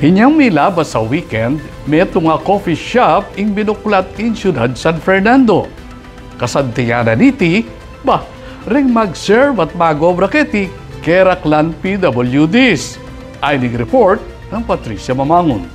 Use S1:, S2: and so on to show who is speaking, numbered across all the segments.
S1: Hinyang milabas sa weekend, may nga coffee shop ing binuklat in Ciudad San Fernando. Kasantinganan niti, ring mag-serve at mag-obra keti Keraklan PWDs. Ay report ng Patricia Mamangon.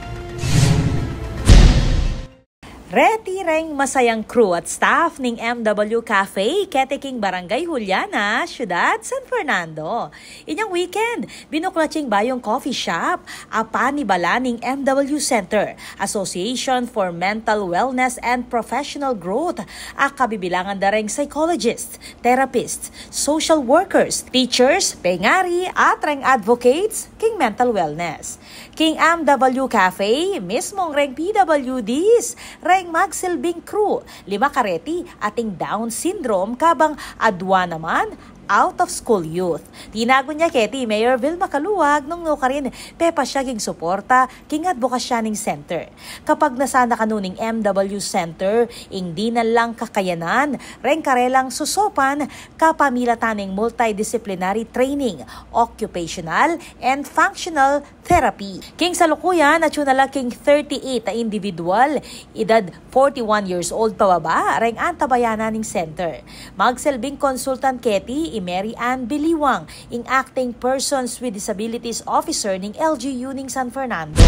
S2: Reti ring masayang crew at staff ng MW Cafe, Keteking Barangay Juliana, Ciudad San Fernando. Inyang weekend, binuklatsing bayong coffee shop, apanibala ng MW Center, Association for Mental Wellness and Professional Growth, kabibilangan da ring psychologists, therapists, social workers, teachers, pengari at ring advocates king mental wellness. King MW Cafe, mismong ring PWDs, ring magsilbing crew, 5 kareti ating Down syndrome kabang adwa naman out-of-school youth. Tinago niya keti Mayor Vilma Caluag nung nukarin pepa siya king suporta king advokasyaning center. Kapag nasana kanuning MW Center, hindi na lang kakayanan, ren karelang susopan kapamilataning multidisciplinary training, occupational and functional therapy. King salukuyan at yun na lang king 38 na individual, edad 41 years old pababa, ren antabayananing center. Magsilbing consultant keti Mary Ann Biliwang, ing Acting Persons with Disabilities Officer ng LGU ng San Fernando.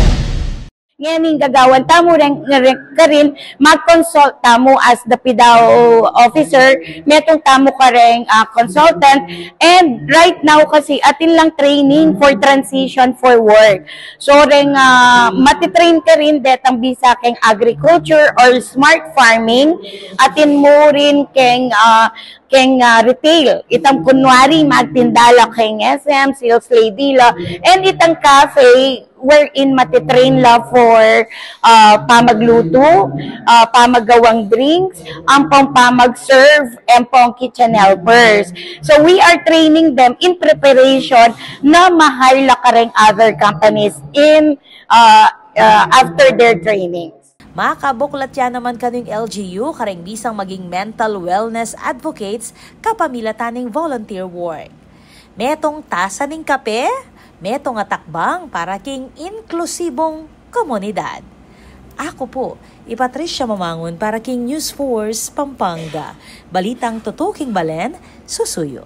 S3: Ngayon gagawan tamo rin mag-consult tamo as the PDAO officer, metong tamo ka rin consultant, and right now kasi atin lang training for transition for work. So rin matitrain ka rin detang bisa keng agriculture or smart farming, atin mo rin keng retail. Itang kunwari magtindala keng SM, sales lady la, and itang cafe wherein matitrain la for pamagluto, pamagawang drinks, ampong pamag-serve, ampong kitchen helpers. So we are training them in preparation na mahal la kareng other companies in after their training.
S2: Makabuklat yan naman kanong LGU kareng bisang maging mental wellness advocates kapamilataning volunteer work. Metong tasa ning kape, metong atakbang para king inklusibong komunidad. Ako po, Patricia Mamangon para king News Force Pampanga. Balitang tutuking balen, susuyo.